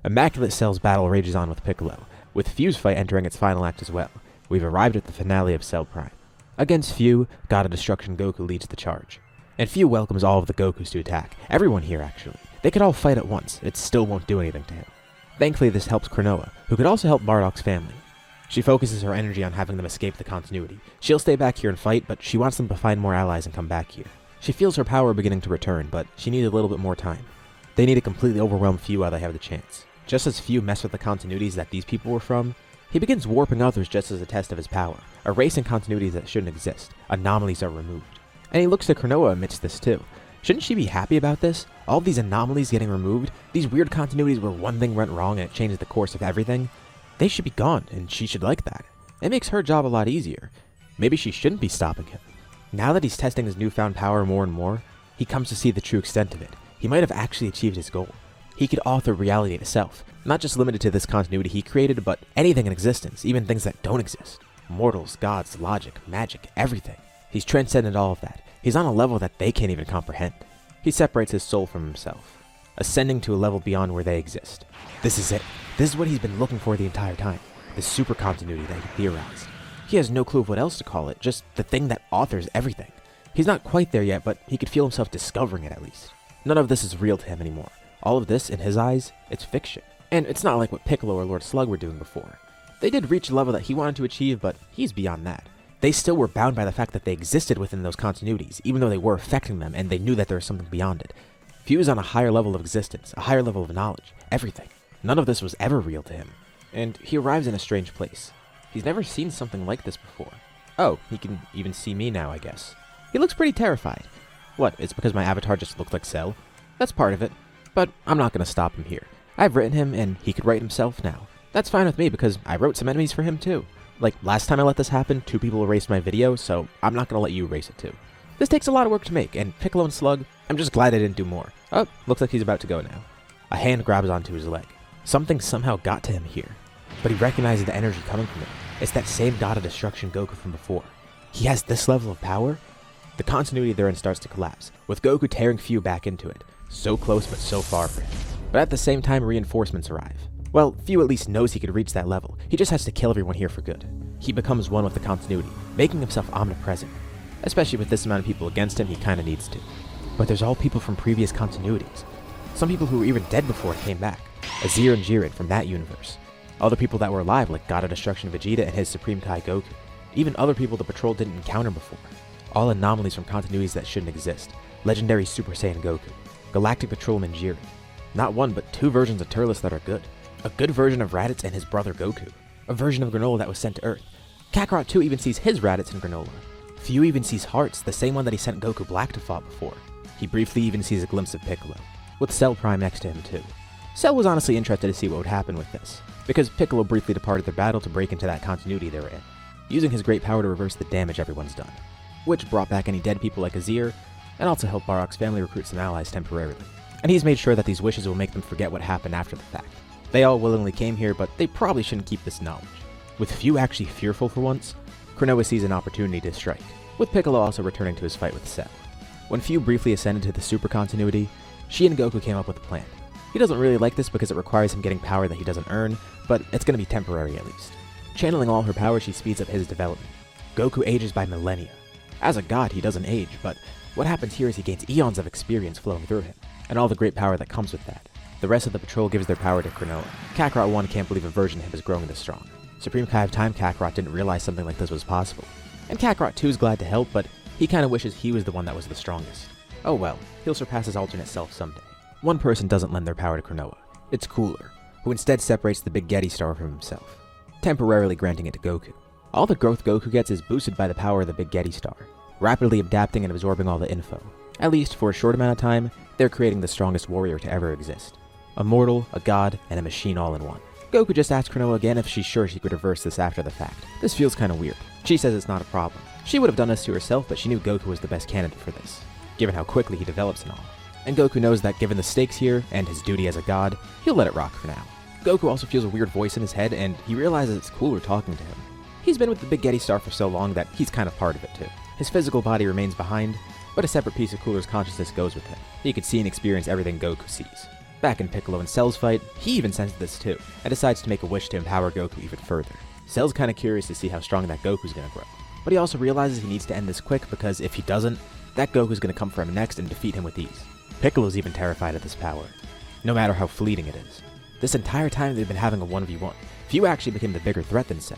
Immaculate Cell's battle rages on with Piccolo, with Fu's fight entering its final act as well. We've arrived at the finale of Cell Prime. Against Fu, God of Destruction Goku leads the charge. And Fu welcomes all of the Gokus to attack. Everyone here, actually. They could all fight at once. It still won't do anything to him. Thankfully, this helps Cronoa, who could also help Bardock's family. She focuses her energy on having them escape the continuity. She'll stay back here and fight, but she wants them to find more allies and come back here. She feels her power beginning to return, but she needs a little bit more time. They need to completely overwhelm Fu while they have the chance. Just as Fu messed with the continuities that these people were from, he begins warping others just as a test of his power, erasing continuities that shouldn't exist. Anomalies are removed. And he looks to Cronoa amidst this too. Shouldn't she be happy about this? All these anomalies getting removed, these weird continuities where one thing went wrong and it changes the course of everything, they should be gone, and she should like that. It makes her job a lot easier. Maybe she shouldn't be stopping him. Now that he's testing his newfound power more and more, he comes to see the true extent of it. He might have actually achieved his goal. He could author reality itself, not just limited to this continuity he created, but anything in existence, even things that don't exist. Mortals, gods, logic, magic, everything. He's transcended all of that. He's on a level that they can't even comprehend. He separates his soul from himself, ascending to a level beyond where they exist. This is it. This is what he's been looking for the entire time. The super continuity that he theorized. He has no clue of what else to call it, just the thing that authors everything. He's not quite there yet, but he could feel himself discovering it at least. None of this is real to him anymore. All of this, in his eyes, it's fiction. And it's not like what Piccolo or Lord Slug were doing before. They did reach a level that he wanted to achieve, but he's beyond that. They still were bound by the fact that they existed within those continuities, even though they were affecting them and they knew that there was something beyond it. Fu is on a higher level of existence, a higher level of knowledge, everything. None of this was ever real to him. And he arrives in a strange place. He's never seen something like this before. Oh, he can even see me now, I guess. He looks pretty terrified. What, it's because my avatar just looked like Cell? That's part of it. But I'm not going to stop him here. I've written him, and he could write himself now. That's fine with me, because I wrote some enemies for him too. Like, last time I let this happen, 2 people erased my video, so I'm not going to let you erase it too. This takes a lot of work to make, and Piccolo and Slug, I'm just glad I didn't do more. Oh, looks like he's about to go now. A hand grabs onto his leg. Something somehow got to him here, but he recognizes the energy coming from it. It's that same God of Destruction Goku from before. He has this level of power? The continuity therein starts to collapse, with Goku tearing Fu back into it. So close, but so far for him. But at the same time, reinforcements arrive. Well, Fu at least knows he could reach that level. He just has to kill everyone here for good. He becomes one with the continuity, making himself omnipresent. Especially with this amount of people against him, he kinda needs to. But there's all people from previous continuities. Some people who were even dead before it came back. Azir and Jiren from that universe. Other people that were alive, like God of Destruction Vegeta and his Supreme Kai Goku. Even other people the Patrol didn't encounter before. All anomalies from continuities that shouldn't exist. Legendary Super Saiyan Goku. Galactic Patrolman Jiren. Not one, but 2 versions of Turles that are good. A good version of Raditz and his brother Goku. A version of Granola that was sent to Earth. Kakarot too even sees his Raditz in Granola. Fu even sees Hearts, the same one that he sent Goku Black to fight before. He briefly even sees a glimpse of Piccolo, with Cell Prime next to him too. Cell was honestly interested to see what would happen with this, because Piccolo briefly departed their battle to break into that continuity they were in, using his great power to reverse the damage everyone's done, which brought back any dead people like Azir, and also helped Bardock's family recruit some allies temporarily. And he's made sure that these wishes will make them forget what happened after the fact. They all willingly came here, but they probably shouldn't keep this knowledge. With Fu actually fearful for once, Cronoa sees an opportunity to strike, with Piccolo also returning to his fight with Cell. When Fu briefly ascended to the super continuity, she and Goku came up with a plan. He doesn't really like this because it requires him getting power that he doesn't earn, but it's going to be temporary at least. Channeling all her power, she speeds up his development. Goku ages by millennia. As a god, he doesn't age, but what happens here is he gains eons of experience flowing through him, and all the great power that comes with that. The rest of the Patrol gives their power to Cronoa. Kakarot 1 can't believe a version of him is growing this strong. Supreme Kai of Time Kakarot didn't realize something like this was possible. And Kakarot 2 is glad to help, but he kinda wishes he was the one that was the strongest. Oh well, he'll surpass his alternate self someday. One person doesn't lend their power to Cronoa. It's Cooler, who instead separates the Big Getty Star from himself, temporarily granting it to Goku. All the growth Goku gets is boosted by the power of the Big Getty Star, rapidly adapting and absorbing all the info. At least for a short amount of time, they're creating the strongest warrior to ever exist. A mortal, a god, and a machine all in one. Goku just asked Cronoa again if she's sure she could reverse this after the fact. This feels kinda weird. She says it's not a problem. She would have done this to herself, but she knew Goku was the best candidate for this, given how quickly he develops and all. And Goku knows that given the stakes here, and his duty as a god, he'll let it rock for now. Goku also feels a weird voice in his head, and he realizes it's Cooler talking to him. He's been with the Big Getty Star for so long that he's kind of part of it too. His physical body remains behind, but a separate piece of Cooler's consciousness goes with him. He could see and experience everything Goku sees. Back in Piccolo and Cell's fight, he even senses this too, and decides to make a wish to empower Goku even further. Cell's kinda curious to see how strong that Goku's gonna grow, but he also realizes he needs to end this quick because if he doesn't, that Goku's gonna come for him next and defeat him with ease. Piccolo's even terrified of this power, no matter how fleeting it is. This entire time they've been having a 1v1, Fu actually became the bigger threat than Cell.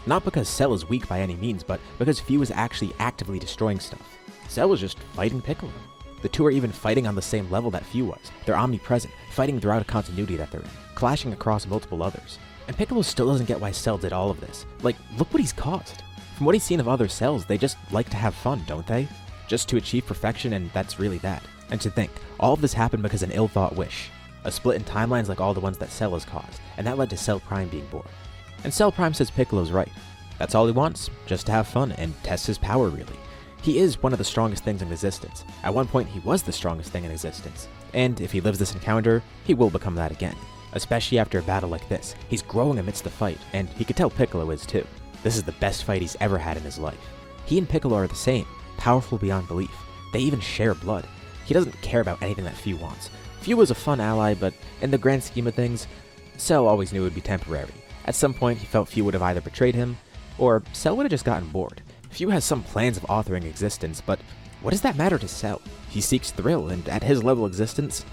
Not because Cell is weak by any means, but because Fu was actually actively destroying stuff. Cell was just fighting Piccolo. The two are even fighting on the same level that Fu was. They're omnipresent, fighting throughout a continuity that they're in, clashing across multiple others. And Piccolo still doesn't get why Cell did all of this. Like, look what he's caused. From what he's seen of other Cells, they just like to have fun, don't they? Just to achieve perfection, and that's really that. And to think, all of this happened because of an ill-thought wish. A split in timelines like all the ones that Cell has caused, and that led to Cell Prime being born. And Cell Prime says Piccolo's right. That's all he wants, just to have fun and test his power really. He is one of the strongest things in existence. At one point, he was the strongest thing in existence. And if he lives this encounter, he will become that again. Especially after a battle like this. He's growing amidst the fight, and he could tell Piccolo is too. This is the best fight he's ever had in his life. He and Piccolo are the same, powerful beyond belief. They even share blood. He doesn't care about anything that Fu wants. Fu was a fun ally, but in the grand scheme of things, Cell always knew it would be temporary. At some point, he felt Fu would have either betrayed him, or Cell would have just gotten bored. Fu has some plans of authoring existence, but what does that matter to Cell? He seeks thrill, and at his level of existence,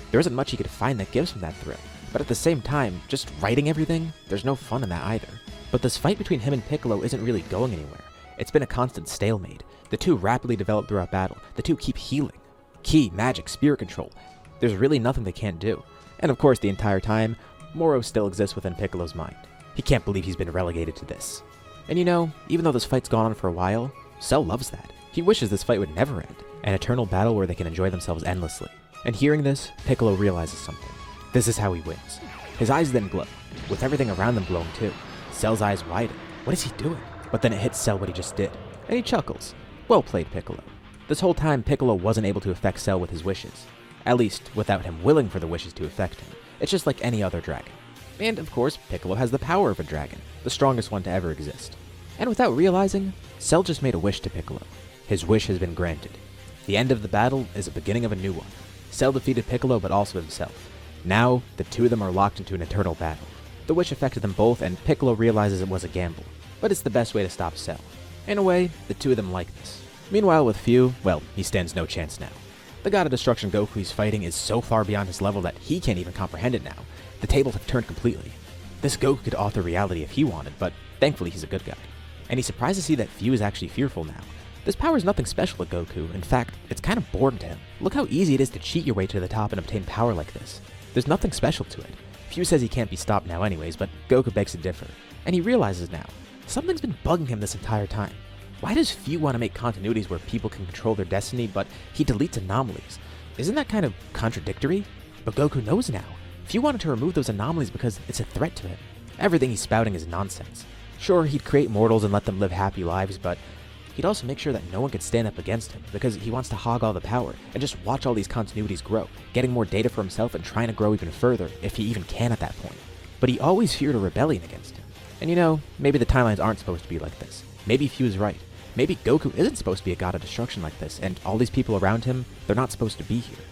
there isn't much he could find that gives him that thrill. But at the same time, just writing everything, there's no fun in that either. But this fight between him and Piccolo isn't really going anywhere. It's been a constant stalemate. The two rapidly develop throughout battle. The two keep healing. Ki, magic, spirit control. There's really nothing they can't do. And of course, the entire time, Moro still exists within Piccolo's mind. He can't believe he's been relegated to this. And you know, even though this fight's gone on for a while, Cell loves that. He wishes this fight would never end. An eternal battle where they can enjoy themselves endlessly. And hearing this, Piccolo realizes something. This is how he wins. His eyes then glow, with everything around them glowing too. Cell's eyes widen. What is he doing? But then it hits Cell what he just did, and he chuckles. Well played, Piccolo. This whole time, Piccolo wasn't able to affect Cell with his wishes. At least, without him willing for the wishes to affect him. It's just like any other dragon. And of course, Piccolo has the power of a dragon, the strongest one to ever exist. And without realizing, Cell just made a wish to Piccolo. His wish has been granted. The end of the battle is the beginning of a new one. Cell defeated Piccolo, but also himself. Now, the two of them are locked into an eternal battle. The wish affected them both, and Piccolo realizes it was a gamble. But it's the best way to stop Cell. In a way, the two of them like this. Meanwhile with Fu, well, he stands no chance now. The God of Destruction Goku he's fighting is so far beyond his level that he can't even comprehend it now. The tables have turned completely. This Goku could author reality if he wanted, but thankfully he's a good guy. And he's surprised to see that Fu is actually fearful now. This power is nothing special to Goku. In fact, it's kind of boring to him. Look how easy it is to cheat your way to the top and obtain power like this. There's nothing special to it. Fu says he can't be stopped now anyways, but Goku begs to differ. And he realizes now, something's been bugging him this entire time. Why does Fu want to make continuities where people can control their destiny, but he deletes anomalies? Isn't that kind of contradictory? But Goku knows now. Fu wanted to remove those anomalies because it's a threat to him. Everything he's spouting is nonsense. Sure, he'd create mortals and let them live happy lives, but he'd also make sure that no one could stand up against him because he wants to hog all the power and just watch all these continuities grow, getting more data for himself and trying to grow even further if he even can at that point. But he always feared a rebellion against him. And you know, maybe the timelines aren't supposed to be like this. Maybe Fu is right. Maybe Goku isn't supposed to be a god of destruction like this, and all these people around him, they're not supposed to be here.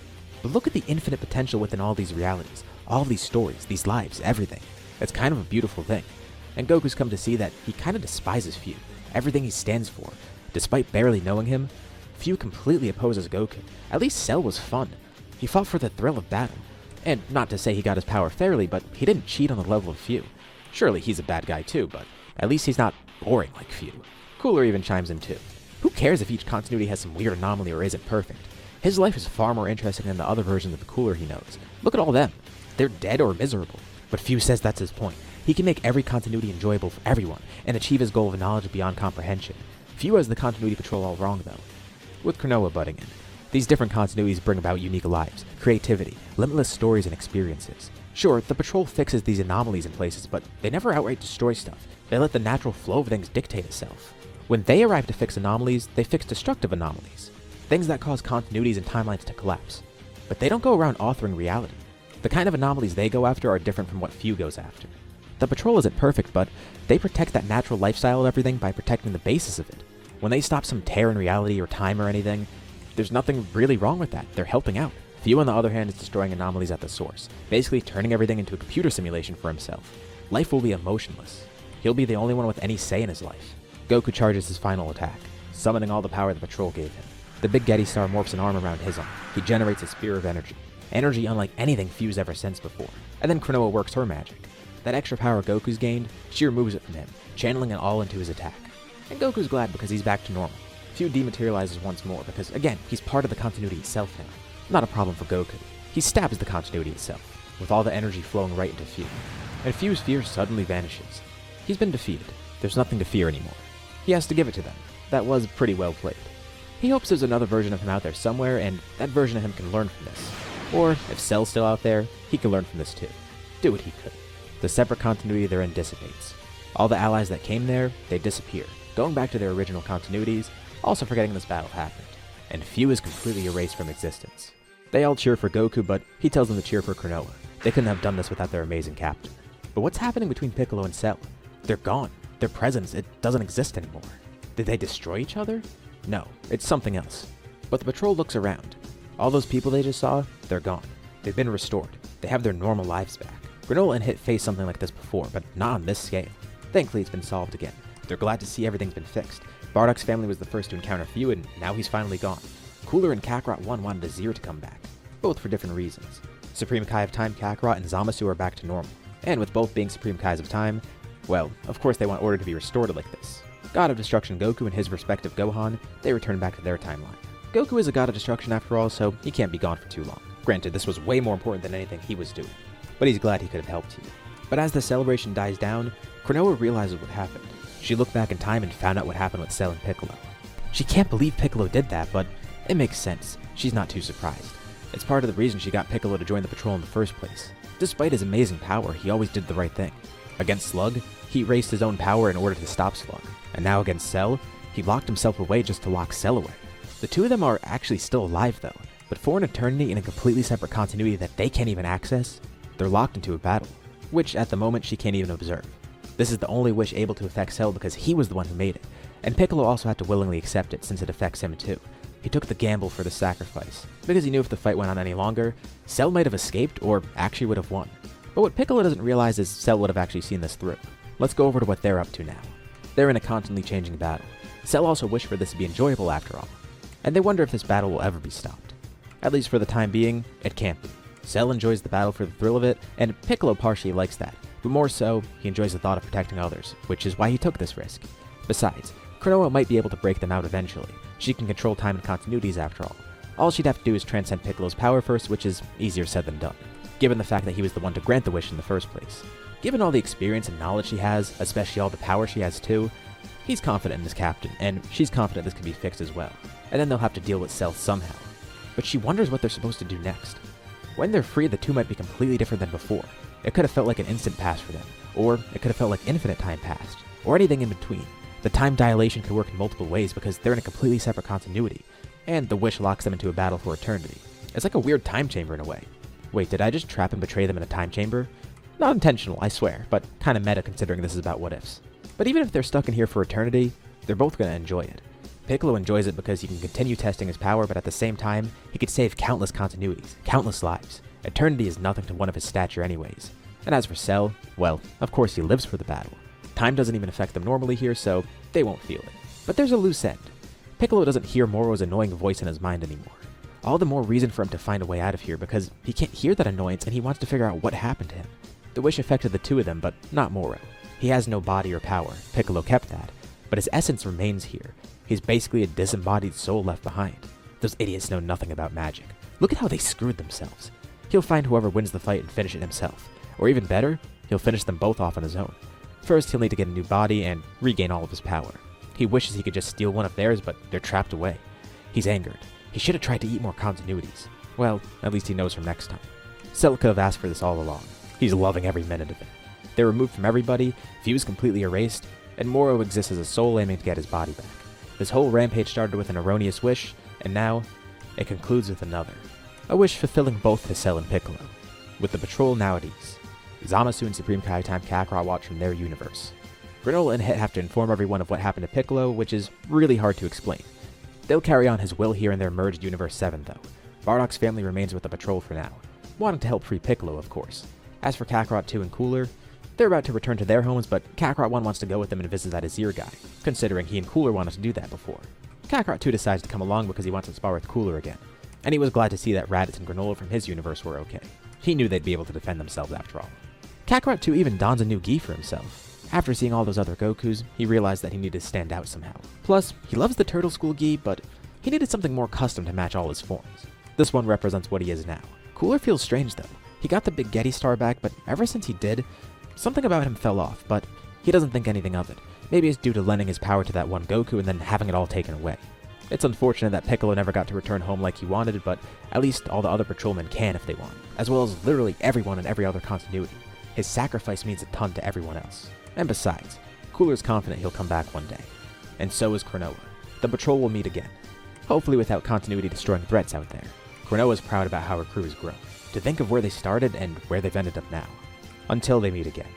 But look at the infinite potential within all these realities, all these stories, these lives, everything. It's kind of a beautiful thing. And Goku's come to see that he kind of despises Fu, everything he stands for. Despite barely knowing him, Fu completely opposes Goku. At least Cell was fun. He fought for the thrill of battle. And not to say he got his power fairly, but he didn't cheat on the level of Fu. Surely he's a bad guy too, but at least he's not boring like Fu. Cooler even chimes in too. Who cares if each continuity has some weird anomaly or isn't perfect? His life is far more interesting than the other versions of the Cooler he knows. Look at all them. They're dead or miserable. But Fu says that's his point. He can make every continuity enjoyable for everyone and achieve his goal of knowledge beyond comprehension. Fu has the continuity patrol all wrong though. With Cronoa butting in. These different continuities bring about unique lives, creativity, limitless stories and experiences. Sure, the patrol fixes these anomalies in places, but they never outright destroy stuff. They let the natural flow of things dictate itself. When they arrive to fix anomalies, they fix destructive anomalies. Things that cause continuities and timelines to collapse. But they don't go around authoring reality. The kind of anomalies they go after are different from what Fu goes after. The patrol isn't perfect, but they protect that natural lifestyle of everything by protecting the basis of it. When they stop some tear in reality or time or anything, there's nothing really wrong with that. They're helping out. Few, on the other hand, is destroying anomalies at the source, basically turning everything into a computer simulation for himself. Life will be emotionless. He'll be the only one with any say in his life. Goku charges his final attack, summoning all the power the patrol gave him. The Big Getty Star morphs an arm around his arm. He generates a spear of energy. Energy unlike anything Fuse ever sensed before. And then Klonoa works her magic. That extra power Goku's gained, she removes it from him, channeling it all into his attack. And Goku's glad because he's back to normal. Fuse dematerializes once more because, again, he's part of the continuity itself now. Not a problem for Goku. He stabs the continuity itself, with all the energy flowing right into Fuse. And Fuse's fear suddenly vanishes. He's been defeated. There's nothing to fear anymore. He has to give it to them. That was pretty well played. He hopes there's another version of him out there somewhere, and that version of him can learn from this. Or, if Cell's still out there, he can learn from this too. Do what he could. The separate continuity they're in dissipates. All the allies that came there, they disappear, going back to their original continuities, also forgetting this battle happened. And Fuse is completely erased from existence. They all cheer for Goku, but he tells them to cheer for Klonoa. They couldn't have done this without their amazing captain. But what's happening between Piccolo and Cell? They're gone. Their presence, it doesn't exist anymore. Did they destroy each other? No, it's something else. But the patrol looks around. All those people they just saw, they're gone. They've been restored. They have their normal lives back. Granola and Hit faced something like this before, but not on this scale. Thankfully, it's been solved again. They're glad to see everything's been fixed. Bardock's family was the first to encounter Few, and now he's finally gone. Cooler and Kakarot 1 wanted Azir to come back, both for different reasons. Supreme Kai of Time Kakarot and Zamasu are back to normal. And with both being Supreme Kais of Time, well, of course they want order to be restored like this. God of Destruction Goku and his respective Gohan, they return back to their timeline. Goku is a god of destruction after all, so he can't be gone for too long. Granted, this was way more important than anything he was doing, but he's glad he could have helped you. But as the celebration dies down, Klonoa realizes what happened. She looked back in time and found out what happened with Cell and Piccolo. She can't believe Piccolo did that, but it makes sense. She's not too surprised. It's part of the reason she got Piccolo to join the patrol in the first place. Despite his amazing power, he always did the right thing. Against Slug, he erased his own power in order to stop Slug. And now against Cell, he locked himself away just to lock Cell away. The two of them are actually still alive though, but for an eternity in a completely separate continuity that they can't even access, they're locked into a battle, which at the moment she can't even observe. This is the only wish able to affect Cell because he was the one who made it, and Piccolo also had to willingly accept it since it affects him too. He took the gamble for the sacrifice, because he knew if the fight went on any longer, Cell might have escaped or actually would have won. But what Piccolo doesn't realize is Cell would have actually seen this through. Let's go over to what they're up to now. They're in a constantly changing battle. Cell also wished for this to be enjoyable after all, and they wonder if this battle will ever be stopped. At least for the time being, it can't be. Cell enjoys the battle for the thrill of it, and Piccolo partially likes that, but more so, he enjoys the thought of protecting others, which is why he took this risk. Besides, Klonoa might be able to break them out eventually. She can control time and continuities after all. All she'd have to do is transcend Piccolo's power first, which is easier said than done, given the fact that he was the one to grant the wish in the first place. Given all the experience and knowledge she has, especially all the power she has too, he's confident in his captain, and she's confident this can be fixed as well. And then they'll have to deal with Cell somehow. But she wonders what they're supposed to do next. When they're free, the two might be completely different than before. It could have felt like an instant pass for them, or it could have felt like infinite time passed, or anything in between. The time dilation could work in multiple ways because they're in a completely separate continuity, and the wish locks them into a battle for eternity. It's like a weird time chamber in a way. Wait, did I just trap and betray them in a time chamber? Not intentional, I swear, but kinda meta considering this is about what-ifs. But even if they're stuck in here for eternity, they're both gonna enjoy it. Piccolo enjoys it because he can continue testing his power, but at the same time, he could save countless continuities, countless lives. Eternity is nothing to one of his stature anyways. And as for Cell, well, of course he lives for the battle. Time doesn't even affect them normally here, so they won't feel it. But there's a loose end. Piccolo doesn't hear Moro's annoying voice in his mind anymore. All the more reason for him to find a way out of here because he can't hear that annoyance and he wants to figure out what happened to him. The wish affected the two of them, but not Moro. He has no body or power. Piccolo kept that, but his essence remains here. He's basically a disembodied soul left behind. Those idiots know nothing about magic. Look at how they screwed themselves. He'll find whoever wins the fight and finish it himself. Or even better, he'll finish them both off on his own. First, he'll need to get a new body and regain all of his power. He wishes he could just steal one of theirs, but they're trapped away. He's angered. He should have tried to eat more continuities. Well, at least he knows from next time. Cell could have asked for this all along. He's loving every minute of it. They're removed from everybody, Fuse completely erased, and Moro exists as a soul aiming to get his body back. This whole rampage started with an erroneous wish, and now, it concludes with another. A wish fulfilling both to Cell and Piccolo. With the patrol now at ease, Zamasu and Supreme Kai Time Kakarot watch from their universe. Granola and Hit have to inform everyone of what happened to Piccolo, which is really hard to explain. They'll carry on his will here in their merged Universe 7 though. Bardock's family remains with the patrol for now, wanting to help free Piccolo, of course. As for Kakarot 2 and Cooler, they're about to return to their homes, but Kakarot 1 wants to go with them and visit that Azir guy, considering he and Cooler wanted to do that before. Kakarot 2 decides to come along because he wants to spar with Cooler again, and he was glad to see that Raditz and Granola from his universe were okay. He knew they'd be able to defend themselves after all. Kakarot 2 even dons a new gi for himself. After seeing all those other Gokus, he realized that he needed to stand out somehow. Plus, he loves the Turtle School gi, but he needed something more custom to match all his forms. This one represents what he is now. Cooler feels strange though. He got the big Getty star back, but ever since he did, something about him fell off, but he doesn't think anything of it. Maybe it's due to lending his power to that one Goku and then having it all taken away. It's unfortunate that Piccolo never got to return home like he wanted, but at least all the other patrolmen can if they want, as well as literally everyone in every other continuity. His sacrifice means a ton to everyone else. And besides, Cooler's confident he'll come back one day. And so is Granola. The patrol will meet again, hopefully without continuity destroying threats out there. Granoa's proud about how her crew has grown. To think of where they started and where they've ended up now. Until they meet again.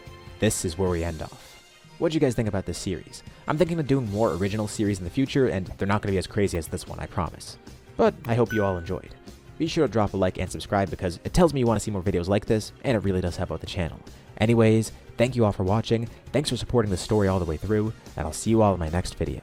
This is where we end off. What do you guys think about this series? I'm thinking of doing more original series in the future, and they're not going to be as crazy as this one, I promise. But I hope you all enjoyed. Be sure to drop a like and subscribe because it tells me you want to see more videos like this, and it really does help out the channel. Anyways, thank you all for watching, thanks for supporting the story all the way through, and I'll see you all in my next video.